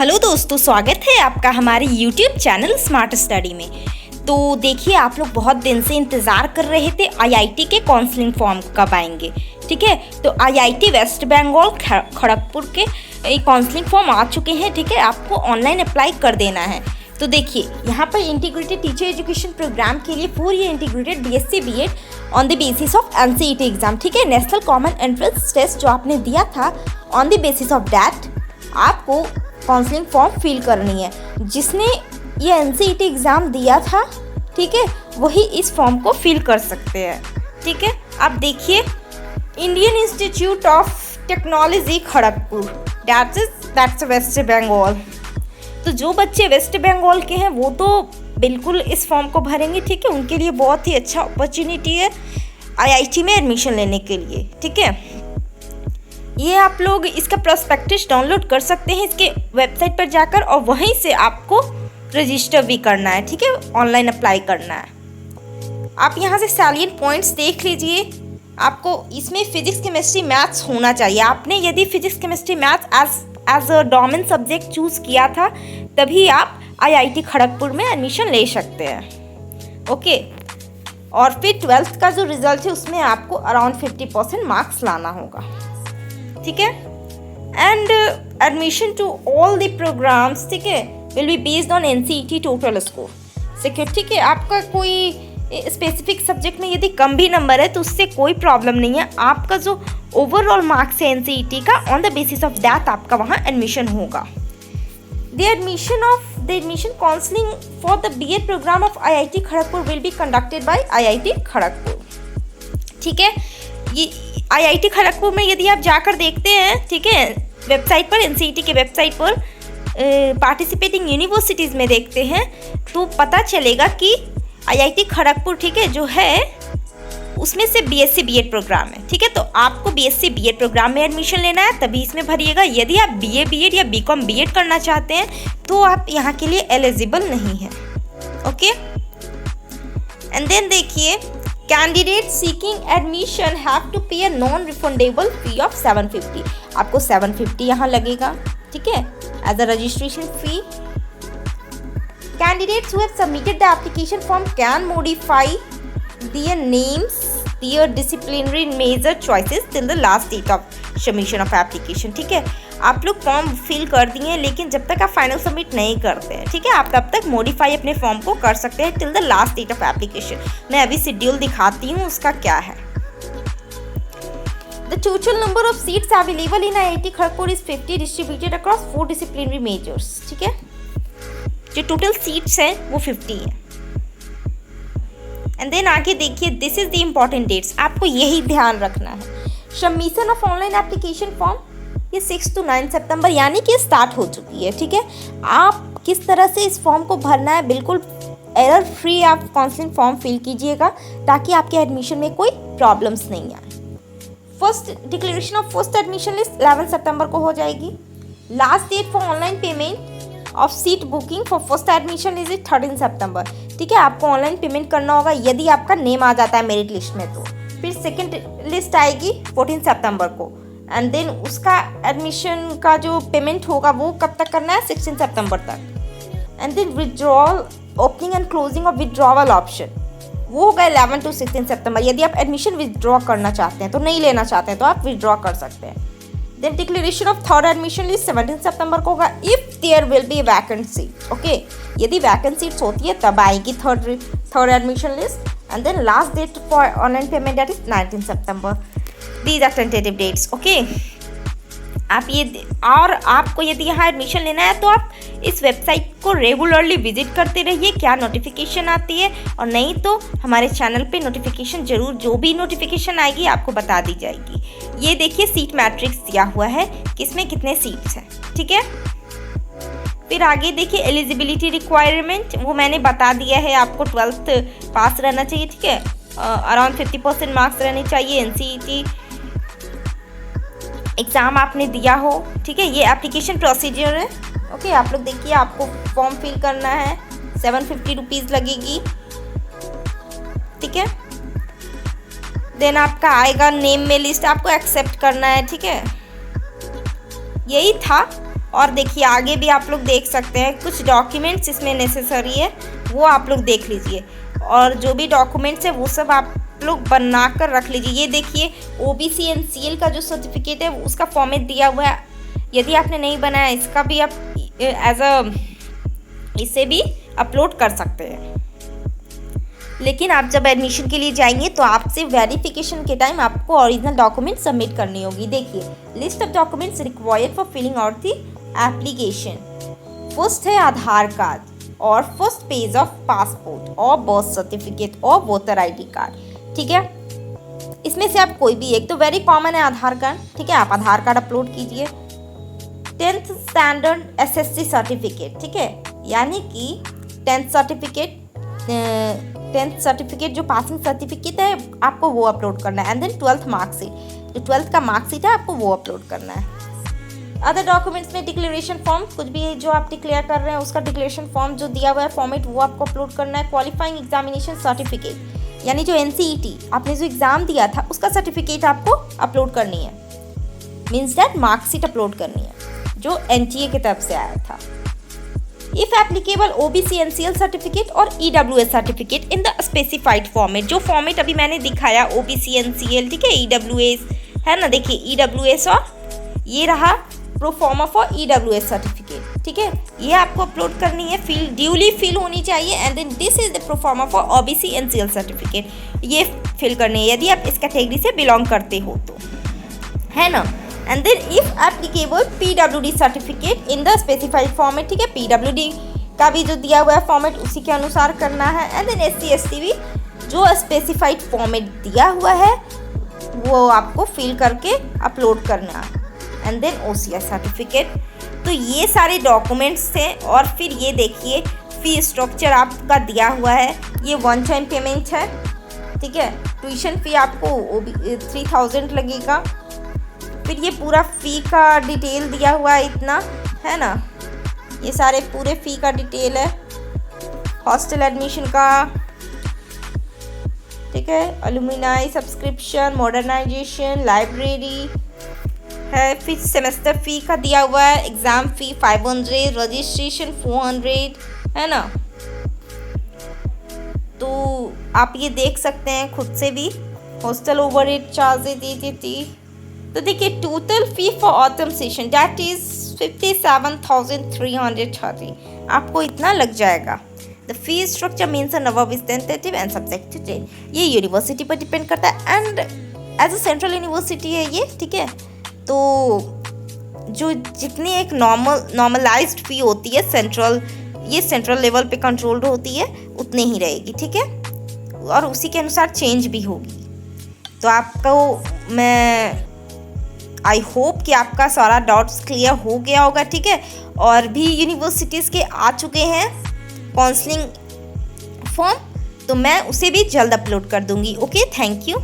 Hello दोस्तों, स्वागत है आपका हमारे YouTube चैनल स्मार्ट स्टडी में। तो देखिए, आप लोग बहुत दिन से इंतज़ार कर रहे थे IIT के काउंसलिंग फॉर्म कब आएंगे। ठीक है, तो IIT वेस्ट बंगाल खड़गपुर के काउंसलिंग फॉर्म आ चुके हैं। ठीक है, आपको ऑनलाइन अप्लाई कर देना है। तो देखिए, यहाँ पर इंटीग्रेटेड टीचर एजुकेशन प्रोग्राम के लिए 4 year integrated BSc B.Ed on the basis of NCET exam. ठीक है, नेशनल कॉमन एंट्रेंस टेस्ट जो आपने दिया था, on the basis of that आपको काउंसलिंग फॉर्म फिल करनी है। जिसने ये NCET एग्ज़ाम दिया था, ठीक है, वही इस फॉर्म को फिल कर सकते हैं। ठीक है, आप देखिए, Indian Institute of Technology Kharagpur, that's West Bengal. तो जो बच्चे वेस्ट बंगाल के हैं वो तो बिल्कुल इस फॉर्म को भरेंगे। ठीक है, उनके लिए बहुत ही अच्छा अपॉर्चुनिटी है IIT में एडमिशन लेने के लिए। ठीक है, ये आप लोग इसका प्रोस्पेक्टस डाउनलोड कर सकते हैं इसके वेबसाइट पर जाकर, और वहीं से आपको रजिस्टर भी करना है। ठीक है, ऑनलाइन अप्लाई करना है। आप यहाँ से सैलिएंट पॉइंट्स देख लीजिए। आपको इसमें फिजिक्स केमिस्ट्री मैथ्स होना चाहिए। आपने यदि physics chemistry maths as a domain subject choose किया था, तभी आप IIT खड़गपुर में एडमिशन ले सकते हैं। ओके, और फिर 12th का जो रिजल्ट है उसमें आपको अराउंड 50% मार्क्स लाना होगा। ठीक है, and admission to all the programmes, ठीक है, will be based on NCET total score. ठीक है, आपका कोई स्पेसिफिक सब्जेक्ट में यदि कम भी नंबर है तो उससे कोई प्रॉब्लम नहीं है। आपका जो ओवरऑल मार्क्स है NCET का, on the basis of that आपका वहाँ एडमिशन होगा। The admission counselling for the B.Ed programme of IIT Kharagpur will be conducted by IIT Kharagpur. ठीक है, ये IIT खड़गपुर में यदि आप जाकर देखते हैं, ठीक है, वेबसाइट पर, NCET के वेबसाइट पर पार्टिसिपेटिंग यूनिवर्सिटीज़ में देखते हैं, तो पता चलेगा कि IIT खड़गपुर, ठीक है, जो है उसमें से BSc B.Ed प्रोग्राम है। ठीक है, तो आपको BSc B.Ed प्रोग्राम में एडमिशन लेना है, तभी इसमें भरिएगा। यदि आप BA B.Ed या BCom B.Ed करना चाहते हैं तो आप यहाँ के लिए एलिजिबल नहीं हैं। ओके, एंड देन देखिए, candidate seeking admission have to pay a non refundable fee of 750। आपको 750 यहाँ लगेगा। ठीक है, as a registration fee. Candidates who have submitted the application form can modify their names, their disciplinary measure choices till the last date of submission of application। ठीक है, आप लोग form fill कर दिए, लेकिन जब तक आप फाइनल सबमिट नहीं करते हैं, ठीक है, आप तब तक मॉडिफाई अपने फॉर्म को कर सकते हैं till the last date of application. मैं अभी शेड्यूल दिखाती हूँ उसका क्या है। The total number of seats available in IIT Kharagpur is 50 distributed across 4 disciplinary majors। ठीक है, जो टोटल सीट्स हैं वो 50 हैं। एंड देन आगे देखिए, this is the important dates, आपको यही ध्यान रखना है। Submission of online application form ये 6 to 9 सितंबर यानी कि स्टार्ट हो चुकी है। ठीक है, आप किस तरह से इस फॉर्म को भरना है, बिल्कुल एरर फ्री आप काउंसलिंग फॉर्म फिल कीजिएगा, ताकि आपके एडमिशन में कोई प्रॉब्लम्स नहीं आए। First declaration of first admission list 11 सितंबर को हो जाएगी। Last date for online payment of seat booking for first admission is 13 September. ठीक है, आपको ऑनलाइन पेमेंट करना होगा यदि आपका नेम आ जाता है मेरिट लिस्ट में। तो फिर सेकंड लिस्ट आएगी 14 सितंबर को, एंड देन उसका एडमिशन का जो पेमेंट होगा वो कब तक करना है, 16 सितंबर तक। And then withdrawal, opening and closing of withdrawal option, वो होगा 11 to 16 सितंबर। यदि आप एडमिशन विड्रॉ करना चाहते हैं, तो नहीं लेना चाहते हैं, तो आप विड्रॉ कर सकते हैं। Then declaration of third admission list 17 सितंबर को होगा, if there will be vacant seat. Okay, यदि वैकेंट सीट्स होती है तब आएगी third admission list. And then last date for online payment that is 19 September. These are tentative dates. Okay, आप ये, और आपको यदि यहाँ एडमिशन लेना है तो आप इस वेबसाइट को रेगुलरली विजिट करते रहिए, क्या नोटिफिकेशन आती है, और नहीं तो हमारे चैनल पे नोटिफिकेशन जरूर, जो भी नोटिफिकेशन आएगी आपको बता दी जाएगी। ये देखिए, सीट मैट्रिक्स दिया हुआ है, किसमें कितने सीट्स हैं। ठीक है, फिर आगे देखिए, एलिजिबिलिटी रिक्वायरमेंट, वो मैंने बता दिया है, आपको 12th पास रहना चाहिए। ठीक है, अराउंड 50% मार्क्स रहने चाहिए, NCET एग्ज़ाम आपने दिया हो। ठीक है, ये एप्लीकेशन प्रोसीजर है। ओके, आप लोग देखिए, आपको फॉर्म फिल करना है, 750 रुपीज़ लगेगी। ठीक है, देन आपका आएगा नेम में लिस्ट, आपको एक्सेप्ट करना है। ठीक है, यही था और देखिए आगे भी आप लोग देख सकते हैं कुछ डॉक्यूमेंट्स इसमें नेसेसरी है, वो आप लोग देख लीजिए। और जो भी डॉक्यूमेंट्स है वो सब आप लोग बना कर रख लीजिए। ये देखिए OBC NCL का जो सर्टिफिकेट है उसका फॉर्मेट दिया हुआ है। यदि आपने नहीं बनाया इसका भी आप इसे भी अपलोड कर सकते हैं। लेकिन आप जब एडमिशन के लिए जाएंगे तो आपसे वेरिफिकेशन के टाइम आपको ओरिजिनल डॉक्यूमेंट सबमिट करनी होगी। देखिए list of documents required for filling out the application. First है आधार कार्ड और फर्स्ट पेज ऑफ पासपोर्ट और बर्थ सर्टिफिकेट और वोटर ID कार्ड। ठीक है, इसमें से आप कोई भी एक, तो वेरी कॉमन है आधार कार्ड। ठीक है, आप आधार कार्ड अपलोड कीजिए। 10th स्टैंडर्ड SSC सर्टिफिकेट, ठीक है, यानी कि 10th सर्टिफिकेट जो पासिंग सर्टिफिकेट है आपको वो अपलोड करना है। एंड देन 12th मार्कशीट, जो 12th का मार्कशीट है आपको वो अपलोड करना है। अदर डॉक्यूमेंट्स में डिक्लेरेशन फॉर्म, कुछ भी जो आप डिक्लेयर कर रहे हैं उसका डिक्लेरेशन फॉर्म जो दिया हुआ है फॉर्मेट वो आपको अपलोड करना है। क्वालिफाइंग एग्जामिनेशन सर्टिफिकेट, यानी जो NCET आपने जो एग्ज़ाम दिया था उसका सर्टिफिकेट आपको अपलोड करनी है। मीन्स दैट मार्कशीट अपलोड करनी है जो NTA की तरफ से आया था। If applicable OBC NCL certificate और EWS certificate in the specified format. जो फॉर्मेट अभी मैंने दिखाया OBC NCL, ठीक है, EWS है ना, देखिए EWS और ये रहा प्रोफॉर्मा फॉर EWS सर्टिफिकेट। ठीक है, ये आपको अपलोड करनी है, ड्यूली फिल होनी चाहिए। And then this is the proforma for OBC NCL certificate, ये फिल करनी है यदि आप इस कैटेगरी से बिलोंग करते हो तो, है ना। And then if applicable PWD certificate in the specified format. ठीक है, PWD का भी जो दिया हुआ है फॉर्मेट उसी के अनुसार करना है। एंड देन SC ST भी जो स्पेसिफाइड फॉर्मेट दिया हुआ है वो आपको फिल करके अपलोड करना है। And then OCS certificate. तो ये सारे डॉक्यूमेंट्स थे। और फिर ये देखिए फी स्ट्रक्चर आपका दिया हुआ है, ये 1 टाइम पेमेंट है। ठीक है, ट्यूशन फ़ी आपको 3000 लगेगा। फिर ये पूरा फ़ी का डिटेल दिया हुआ है इतना, है ना, ये सारे पूरे फ़ी का डिटेल है। हॉस्टल एडमिशन का, ठीक है, अलुमिनाई सब्सक्रिप्शन, मॉडर्नाइजेशन, लाइब्रेरी है। फिर सेमेस्टर फ़ी का दिया हुआ है, एग्ज़ाम फ़ी 500, रजिस्ट्रेशन 400, है ना। तो आप ये देख सकते हैं खुद से भी। हॉस्टल ओवरहेड चार्जेज थी। तो देखिए total fee for autumn session that is 57,330, आपको इतना लग जाएगा। The fee structure means number is tentative and subject to change. ये यूनिवर्सिटी पर डिपेंड करता है and as a central university है ये। ठीक है, तो जो जितनी एक नॉर्मलाइज्ड फ़ी होती है ये सेंट्रल लेवल पे कंट्रोल्ड होती है उतनी ही रहेगी। ठीक है, और उसी के अनुसार चेंज भी होगी। तो आपको मैं आई होप कि आपका सारा डाउट्स क्लियर हो गया होगा। ठीक है, और भी यूनिवर्सिटीज़ के आ चुके हैं काउंसलिंग फॉर्म, तो मैं उसे भी जल्द अपलोड कर दूंगी। Okay, thank you.